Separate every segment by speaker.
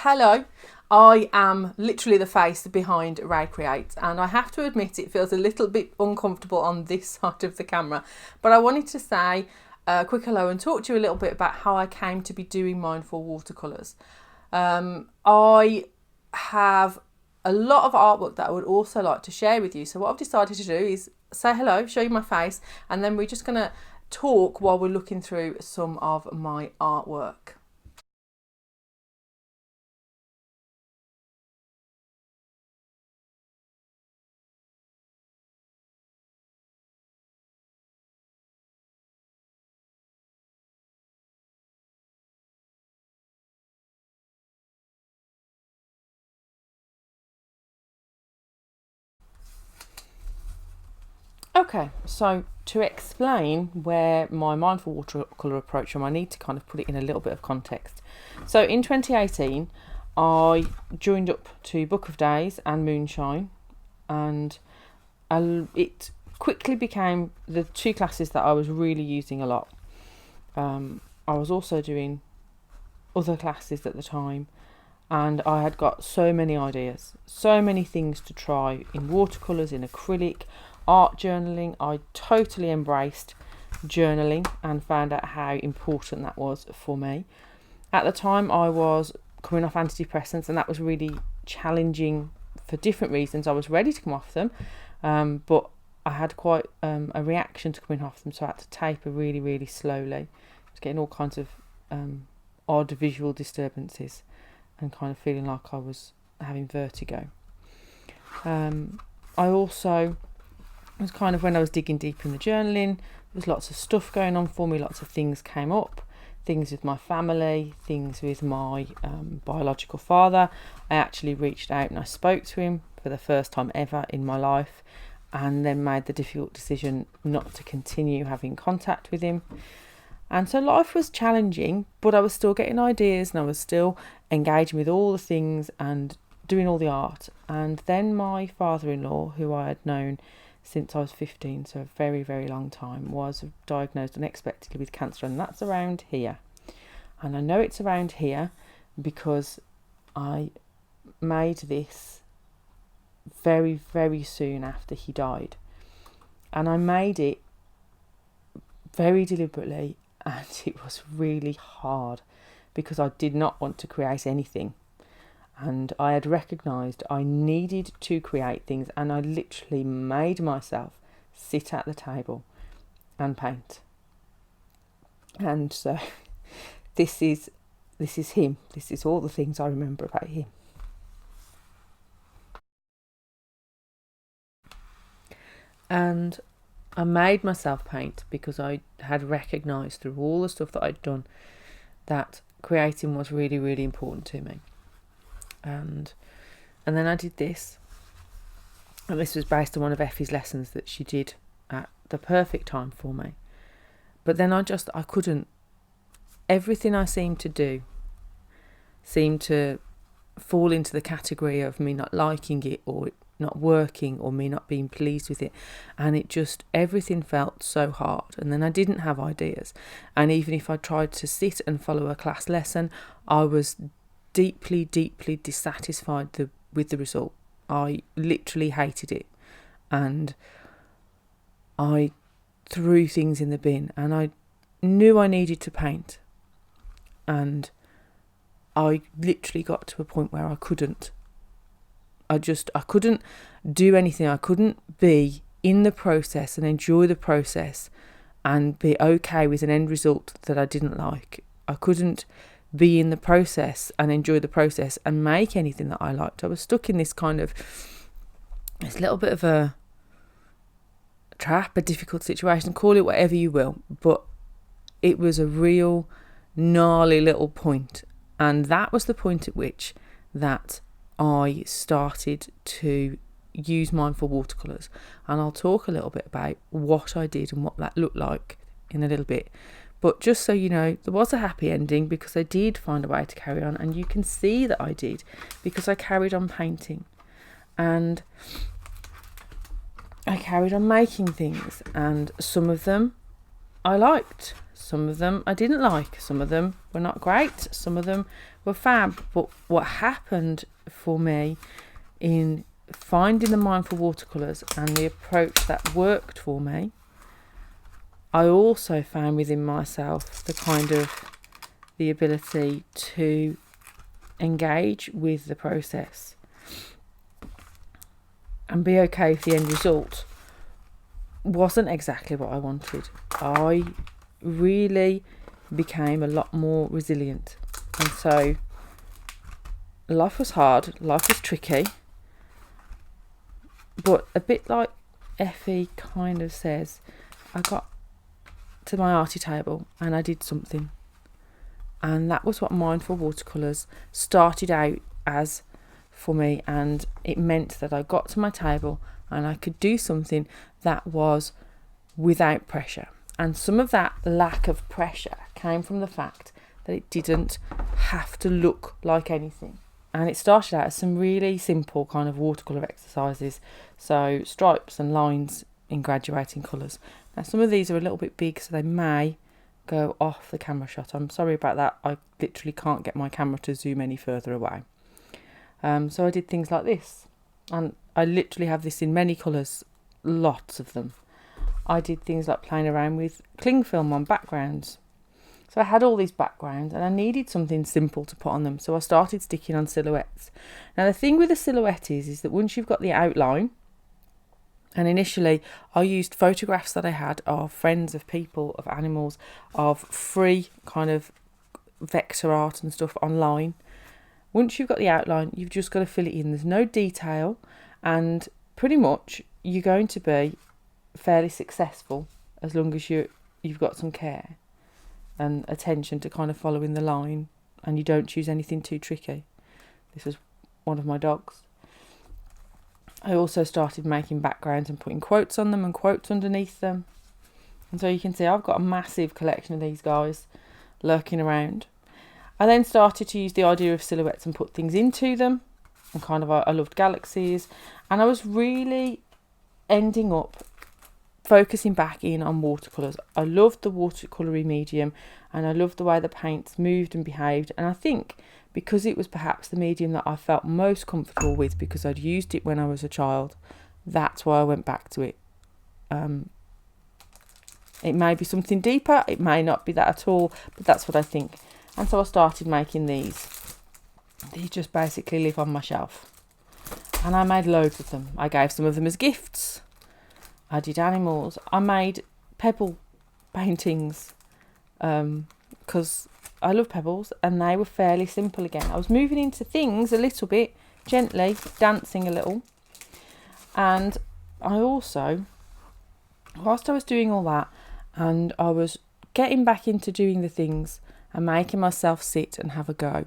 Speaker 1: Hello, I am literally the face behind Ray Creates, and I have to admit it feels a little bit uncomfortable on this side of the camera, but I wanted to say a quick hello and talk to you a little bit about how I came to be doing mindful watercolours. I have a lot of artwork that I would also like to share with you, so what I've decided to do is say hello, show you my face, and then we're just going to talk while we're looking through some of my artwork. Okay, so to explain where my mindful watercolour approach from, I need to kind of put it in a little bit of context. So in 2018, I joined up to Book of Days and Moonshine, and it quickly became the two classes that I was really using a lot. I was also doing other classes at the time, and I had got so many ideas, so many things to try in watercolours, in acrylic, art journaling. I totally embraced journaling and found out how important that was for me. At the time, I was coming off antidepressants, and that was really challenging for different reasons. I was ready to come off them, but I had quite a reaction to coming off them, so I had to taper really, really slowly. I was getting all kinds of odd visual disturbances and kind of feeling like I was having vertigo. I also was kind of, when I was digging deep in the journaling, there was lots of stuff going on for me, lots of things came up, things with my family, things with my biological father. I actually reached out and I spoke to him for the first time ever in my life, and then made the difficult decision not to continue having contact with him. And so life was challenging, but I was still getting ideas and I was still engaging with all the things and doing all the art. And then my father-in-law, who I had known since I was 15, so a very, very long time, was diagnosed unexpectedly with cancer, and that's around here. And I know it's around here because I made this very, very soon after he died. And I made it very deliberately, and it was really hard because I did not want to create anything. And I had recognised I needed to create things, and I literally made myself sit at the table and paint. And so this is him. This is all the things I remember about him. And I made myself paint because I had recognised through all the stuff that I'd done that creating was really, really important to me. And then I did this, and this was based on one of Effie's lessons that she did at the perfect time for me. But then I couldn't. Everything I seemed to do seemed to fall into the category of me not liking it, or not working, or me not being pleased with it. And everything felt so hard. And then I didn't have ideas. And even if I tried to sit and follow a class lesson, I was deeply, deeply dissatisfied with the result. I literally hated it, and I threw things in the bin, and I knew I needed to paint, and I literally got to a point where I couldn't do anything. I couldn't be in the process and enjoy the process and be okay with an end result that I didn't like. I couldn't be in the process and enjoy the process and make anything that I liked. I was stuck in this little bit of a trap, a difficult situation, call it whatever you will, but it was a real gnarly little point. And that was the point at which that I started to use mindful watercolours. And I'll talk a little bit about what I did and what that looked like in a little bit. But just so you know, there was a happy ending because I did find a way to carry on, and you can see that I did because I carried on painting, and I carried on making things, and some of them I liked. Some of them I didn't like. Some of them were not great. Some of them were fab. But what happened for me in finding the mindful watercolours and the approach that worked for me, I also found within myself the ability to engage with the process and be okay if the end result wasn't exactly what I wanted. I really became a lot more resilient. And so life was hard, life was tricky, but a bit like Effie kind of says, I got to my arty table and I did something. And that was what mindful watercolours started out as for me, and it meant that I got to my table and I could do something that was without pressure. And some of that lack of pressure came from the fact that it didn't have to look like anything. And it started out as some really simple kind of watercolour exercises, so stripes and lines in graduating colours. Now some of these are a little bit big, so they may go off the camera shot. I'm sorry about that. I literally can't get my camera to zoom any further away. So I did things like this, and I literally have this in many colours, lots of them. I did things like playing around with cling film on backgrounds. So I had all these backgrounds and I needed something simple to put on them, so I started sticking on silhouettes. Now the thing with a silhouette is that once you've got the outline, and initially I used photographs that I had of friends, of people, of animals, of free kind of vector art and stuff online. Once you've got the outline, you've just got to fill it in. There's no detail, and pretty much you're going to be fairly successful as long as you've got some care and attention to kind of following the line, and you don't choose anything too tricky. This was one of my dogs. I also started making backgrounds and putting quotes on them and quotes underneath them. And so you can see I've got a massive collection of these guys lurking around. I then started to use the idea of silhouettes and put things into them. And kind of, I loved galaxies. And I was really ending up focusing back in on watercolours. I loved the watercolour medium, and I loved the way the paints moved and behaved. And I think because it was perhaps the medium that I felt most comfortable with, because I'd used it when I was a child, that's why I went back to it. It may be something deeper, it may not be that at all, but that's what I think. And so I started making these. These just basically live on my shelf. And I made loads of them. I gave some of them as gifts. I did animals. I made pebble paintings because I love pebbles, and they were fairly simple again. I was moving into things a little bit, gently, dancing a little. And I also, whilst I was doing all that, and I was getting back into doing the things and making myself sit and have a go,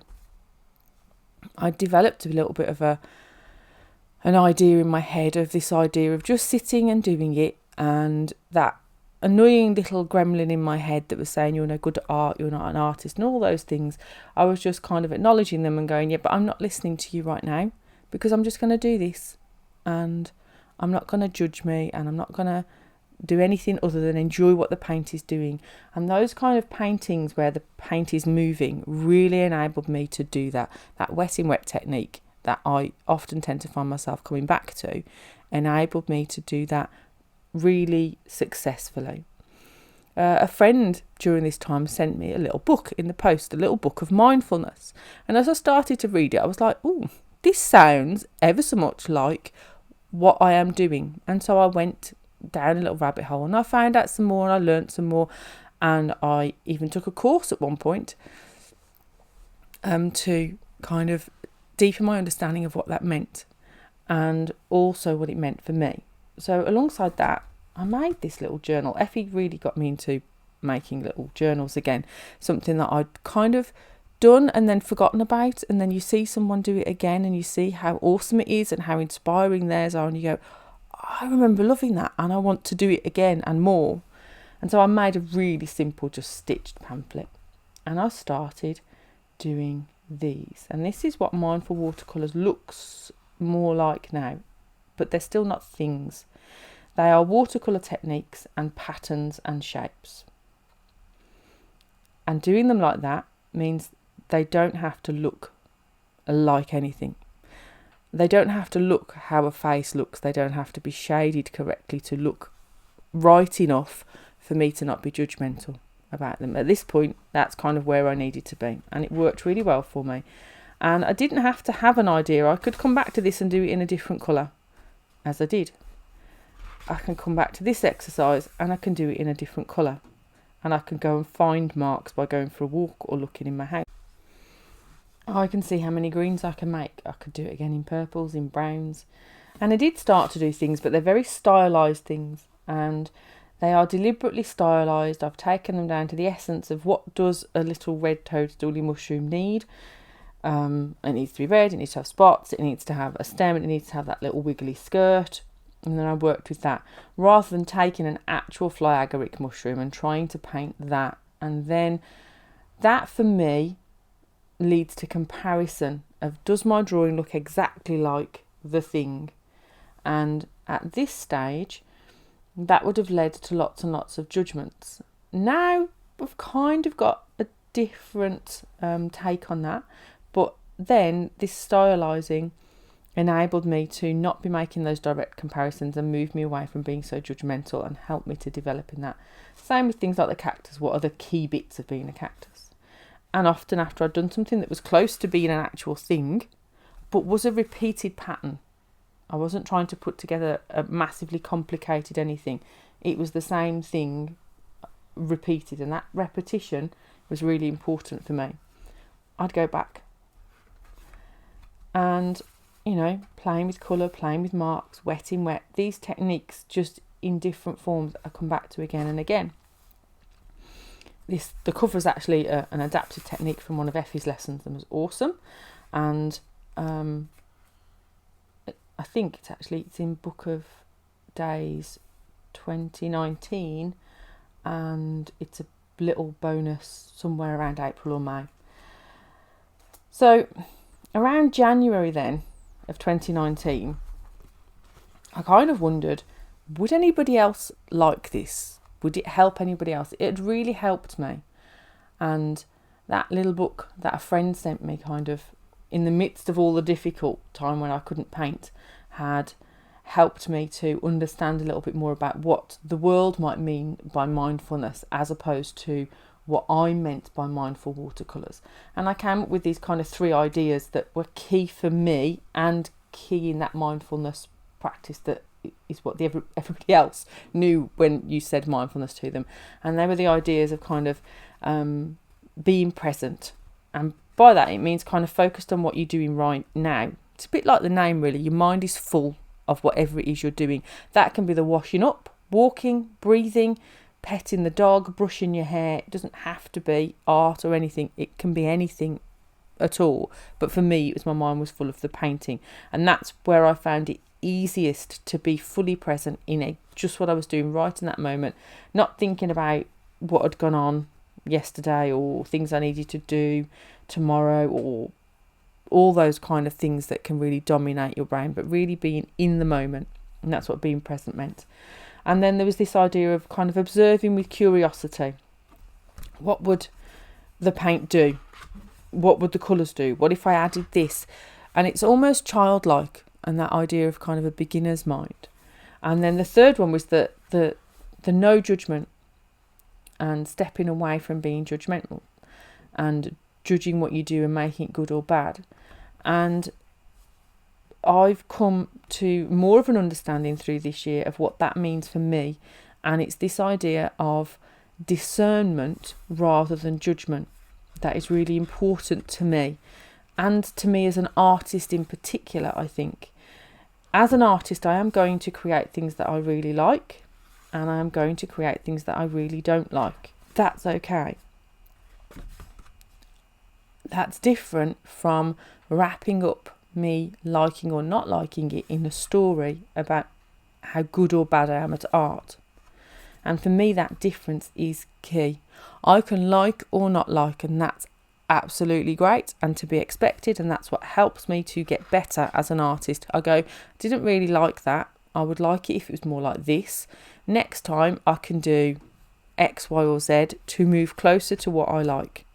Speaker 1: I developed a little bit of an idea in my head of this idea of just sitting and doing it, and that annoying little gremlin in my head that was saying you're no good at art, you're not an artist, and all those things. I was just kind of acknowledging them and going, yeah, but I'm not listening to you right now, because I'm just going to do this, and I'm not going to judge me, and I'm not going to do anything other than enjoy what the paint is doing. And those kind of paintings where the paint is moving really enabled me to do that wet in wet technique that I often tend to find myself coming back to, enabled me to do that really successfully. A friend during this time sent me a little book in the post, a little book of mindfulness, and as I started to read it, I was like, oh, this sounds ever so much like what I am doing. And so I went down a little rabbit hole, and I found out some more, and I learnt some more, and I even took a course at one point to kind of deepen my understanding of what that meant, and also what it meant for me. So alongside that, I made this little journal. Effie really got me into making little journals again, something that I'd kind of done and then forgotten about, and then you see someone do it again and you see how awesome it is and how inspiring theirs are, and you go, I remember loving that and I want to do it again and more. And so I made a really simple, just stitched pamphlet, and I started doing these. And this is what mindful watercolours looks more like now, but they're still not things. They are watercolour techniques and patterns and shapes. And doing them like that means they don't have to look like anything. They don't have to look how a face looks. They don't have to be shaded correctly to look right enough for me to not be judgmental about them. At this point, that's kind of where I needed to be, and it worked really well for me. And I didn't have to have an idea. I could come back to this and do it in a different colour, as I did. I can come back to this exercise and I can do it in a different colour. And I can go and find marks by going for a walk or looking in my house. I can see how many greens I can make. I could do it again in purples, in browns. And I did start to do things, but they're very stylised things. And they are deliberately stylised. I've taken them down to the essence of what does a little red toadstooly mushroom need. It needs to be red, it needs to have spots, it needs to have a stem, it needs to have that little wiggly skirt. And then I worked with that rather than taking an actual fly agaric mushroom and trying to paint that. And then that for me leads to comparison of, does my drawing look exactly like the thing? And at this stage, that would have led to lots and lots of judgments. Now I've kind of got a different take on that. But then this stylising enabled me to not be making those direct comparisons and move me away from being so judgmental and help me to develop in that. Same with things like the cactus. What are the key bits of being a cactus? And often after I'd done something that was close to being an actual thing, but was a repeated pattern. I wasn't trying to put together a massively complicated anything. It was the same thing repeated, and that repetition was really important for me. I'd go back. And, playing with colour, playing with marks, wet in wet, these techniques just in different forms I come back to again and again. The cover is actually an adapted technique from one of Effie's lessons and was awesome. And I think it's in Book of Days 2019, and it's a little bonus somewhere around April or May. So around January then of 2019, I kind of wondered, would anybody else like this? Would it help anybody else? It had really helped me. And that little book that a friend sent me, kind of in the midst of all the difficult time when I couldn't paint, had helped me to understand a little bit more about what the world might mean by mindfulness as opposed to what I meant by mindful watercolours. And I came up with these kind of 3 ideas that were key for me and key in that mindfulness practice that is what everybody else knew when you said mindfulness to them. And they were the ideas of kind of being present. And by that, it means kind of focused on what you're doing right now. It's a bit like the name, really. Your mind is full of whatever it is you're doing. That can be the washing up, walking, breathing, petting the dog, brushing your hair. It doesn't have to be art or anything. It can be anything at all. But for me, it was my mind was full of the painting. And that's where I found it easiest to be fully present in just what I was doing right in that moment. Not thinking about what had gone on yesterday or things I needed to do tomorrow or all those kind of things that can really dominate your brain, but really being in the moment. And that's what being present meant. And then there was this idea of kind of observing with curiosity. What would the paint do? What would the colours do? What if I added this? And it's almost childlike, and that idea of kind of a beginner's mind. And then the third one was the no judgment and stepping away from being judgmental and judging what you do and making it good or bad. And I've come to more of an understanding through this year of what that means for me. And it's this idea of discernment rather than judgment that is really important to me. And to me as an artist in particular, I think. As an artist, I am going to create things that I really like, and I am going to create things that I really don't like. That's okay. That's different from wrapping up me liking or not liking it in a story about how good or bad I am at art. And for me, that difference is key. I can like or not like, and that's absolutely great and to be expected, and that's what helps me to get better as an artist. I go, didn't really like that. I would like it if it was more like this. Next time I can do X, Y or Z to move closer to what I like.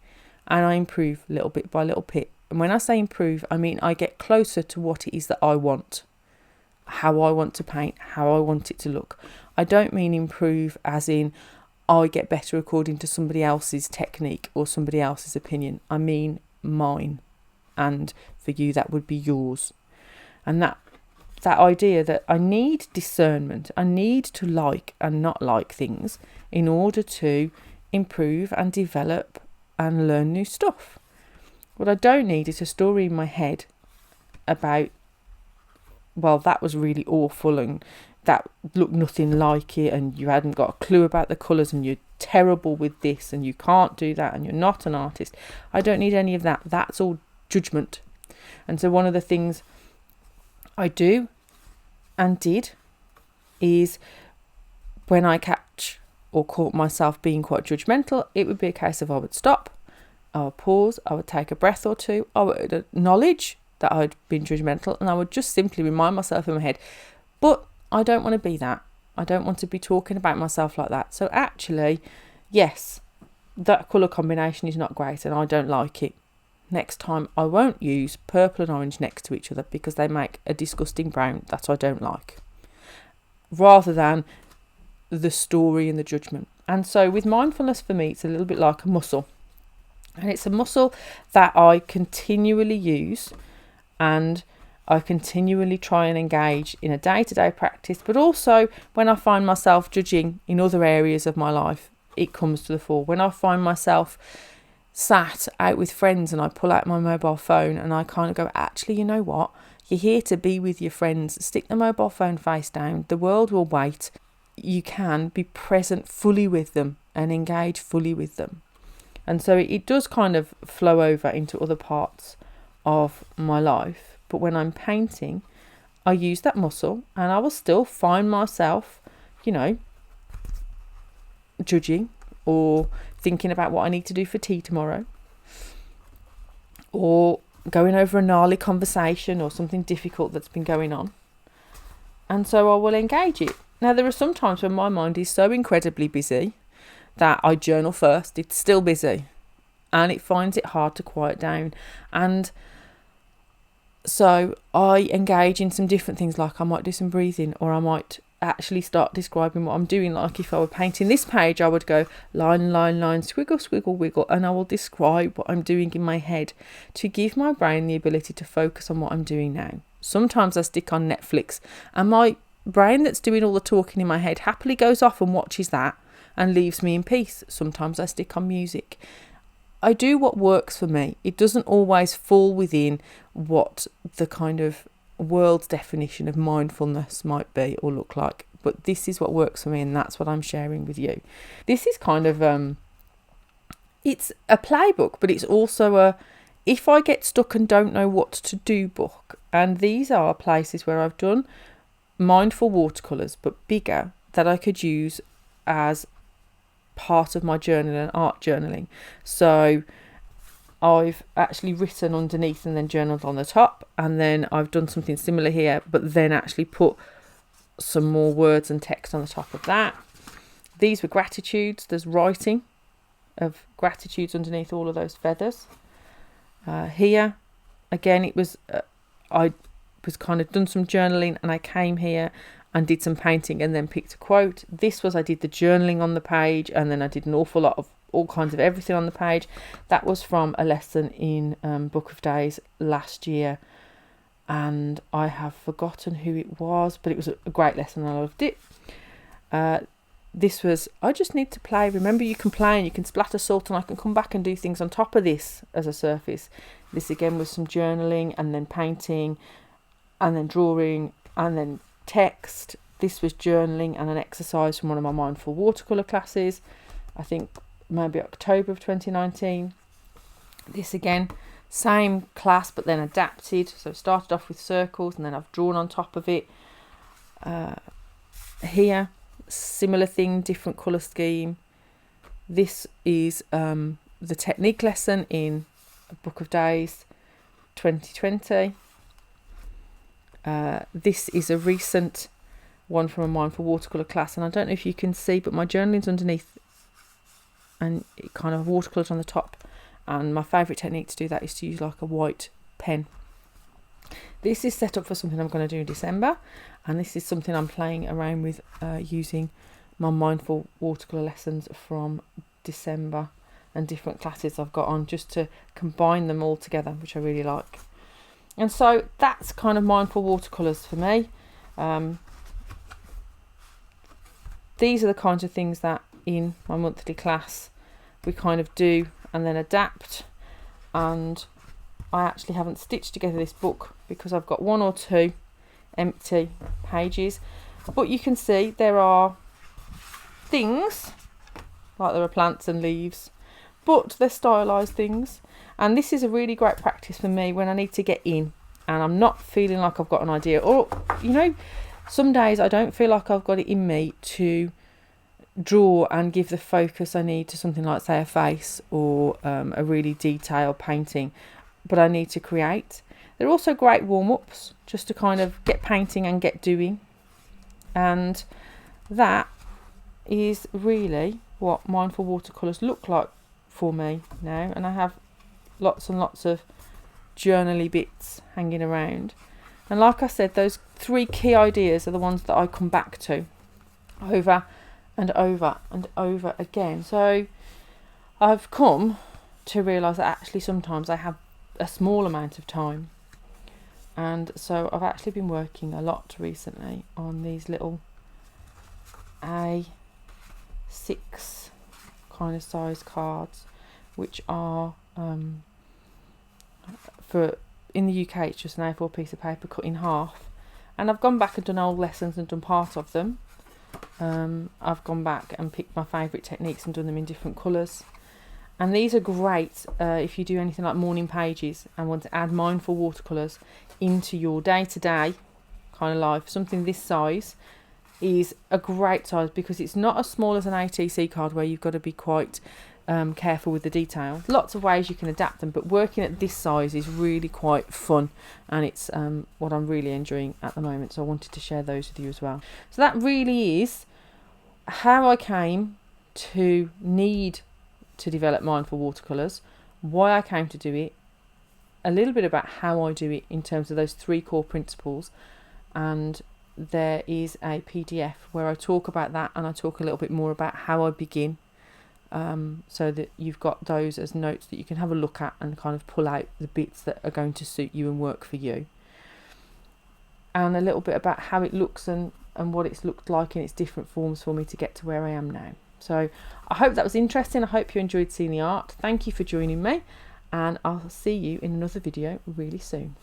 Speaker 1: And I improve little bit by little bit. And when I say improve, I mean I get closer to what it is that I want, how I want to paint, how I want it to look. I don't mean improve as in I get better according to somebody else's technique or somebody else's opinion. I mean mine. And for you, that would be yours. And that idea that I need discernment, I need to like and not like things in order to improve and develop and learn new stuff. What I don't need is a story in my head about, well, that was really awful and that looked nothing like it and you hadn't got a clue about the colours and you're terrible with this and you can't do that and you're not an artist. I don't need any of that. That's all judgment. And so one of the things I do and did is when I catch or caught myself being quite judgmental, it would be a case of I would stop, I would pause, I would take a breath or two, I would acknowledge that I'd been judgmental, and I would just simply remind myself in my head, but I don't want to be that. I don't want to be talking about myself like that. So actually, yes, that colour combination is not great and I don't like it. Next time I won't use purple and orange next to each other because they make a disgusting brown that I don't like, rather than the story and the judgment. And so with mindfulness, for me, it's a little bit like a muscle, and it's a muscle that I continually use and I continually try and engage in a day-to-day practice, but also when I find myself judging in other areas of my life, it comes to the fore. When I find myself sat out with friends and I pull out my mobile phone and I kind of go, actually, you know what? You're here to be with your friends. Stick the mobile phone face down. The world will wait. You can be present fully with them and engage fully with them. And so it does kind of flow over into other parts of my life. But when I'm painting, I use that muscle and I will still find myself, judging or thinking about what I need to do for tea tomorrow, or going over a gnarly conversation or something difficult that's been going on. And so I will engage it. Now, there are some times when my mind is so incredibly busy that I journal first. It's still busy and it finds it hard to quiet down. And so I engage in some different things, like I might do some breathing, or I might actually start describing what I'm doing. Like if I were painting this page, I would go line, line, line, squiggle, squiggle, wiggle, and I will describe what I'm doing in my head to give my brain the ability to focus on what I'm doing now. Sometimes I stick on Netflix and my brain that's doing all the talking in my head happily goes off and watches that and leaves me in peace. Sometimes I stick on music. I do what works for me. It doesn't always fall within what the kind of world's definition of mindfulness might be or look like, but this is what works for me and that's what I'm sharing with you. This is kind of it's a playbook, but it's also a if I get stuck and don't know what to do book. And these are places where I've done mindful watercolours but bigger that I could use as part of my journal and art journaling. So I've actually written underneath and then journaled on the top, and then I've done something similar here but then actually put some more words and text on the top of that. These were gratitudes. There's writing of gratitudes underneath all of those feathers. Here again, it was I was kind of done some journaling and I came here and did some painting and then picked a quote. This was I did the journaling on the page, and then I did an awful lot of all kinds of everything on the page. That was from a lesson in Book of Days last year, and I have forgotten who it was, but it was a great lesson and I loved it. This was I just need to play. Remember, you can play and you can splatter salt and I can come back and do things on top of this as a surface. This again was some journaling and then painting and then drawing and then text. This was journaling and an exercise from one of my mindful watercolour classes, I think maybe October of 2019. This again, same class but then adapted. So it started off with circles and then I've drawn on top of it. Here, similar thing, different colour scheme. This is the technique lesson in Book of Days 2020. This is a recent one from a mindful watercolour class, and I don't know if you can see, but my journaling's underneath and it kind of watercolours on the top. And my favourite technique to do that is to use like a white pen. This is set up for something I'm going to do in December, and this is something I'm playing around with using my mindful watercolour lessons from December and different classes I've got on, just to combine them all together, which I really like. And so that's kind of mindful watercolours for me. These are the kinds of things that in my monthly class we kind of do and then adapt. And I actually haven't stitched together this book because I've got 1 or 2 empty pages, but you can see there are things like there are plants and leaves, but they're stylised things. And this is a really great practice for me when I need to get in and I'm not feeling like I've got an idea, or you know, some days I don't feel like I've got it in me to draw and give the focus I need to something like, say, a face or a really detailed painting, but I need to create. They're also great warm-ups just to kind of get painting and get doing, and that is really what mindful watercolours look like for me now. And I have lots and lots of journaly bits hanging around, and like I said, those 3 key ideas are the ones that I come back to over and over and over again. So I've come to realise that actually sometimes I have a small amount of time, and so I've actually been working a lot recently on these little A6 kind of size cards, which are for, in the UK it's just an A4 piece of paper cut in half, and I've gone back and done old lessons and done part of them. I've gone back and picked my favourite techniques and done them in different colours, and these are great if you do anything like morning pages and want to add mindful watercolours into your day-to-day kind of life. Something this size is a great size because it's not as small as an ATC card where you've got to be quite careful with the detail. Lots of ways you can adapt them, but working at this size is really quite fun, and it's what I'm really enjoying at the moment, so I wanted to share those with you as well. So that really is how I came to need to develop mindful watercolours, why I came to do it, a little bit about how I do it in terms of those 3 core principles, and there is a PDF where I talk about that, and I talk a little bit more about how I begin, so that you've got those as notes that you can have a look at and kind of pull out the bits that are going to suit you and work for you, and a little bit about how it looks and what it's looked like in its different forms for me to get to where I am now. So I hope that was interesting. I hope you enjoyed seeing the art. Thank you for joining me, and I'll see you in another video really soon.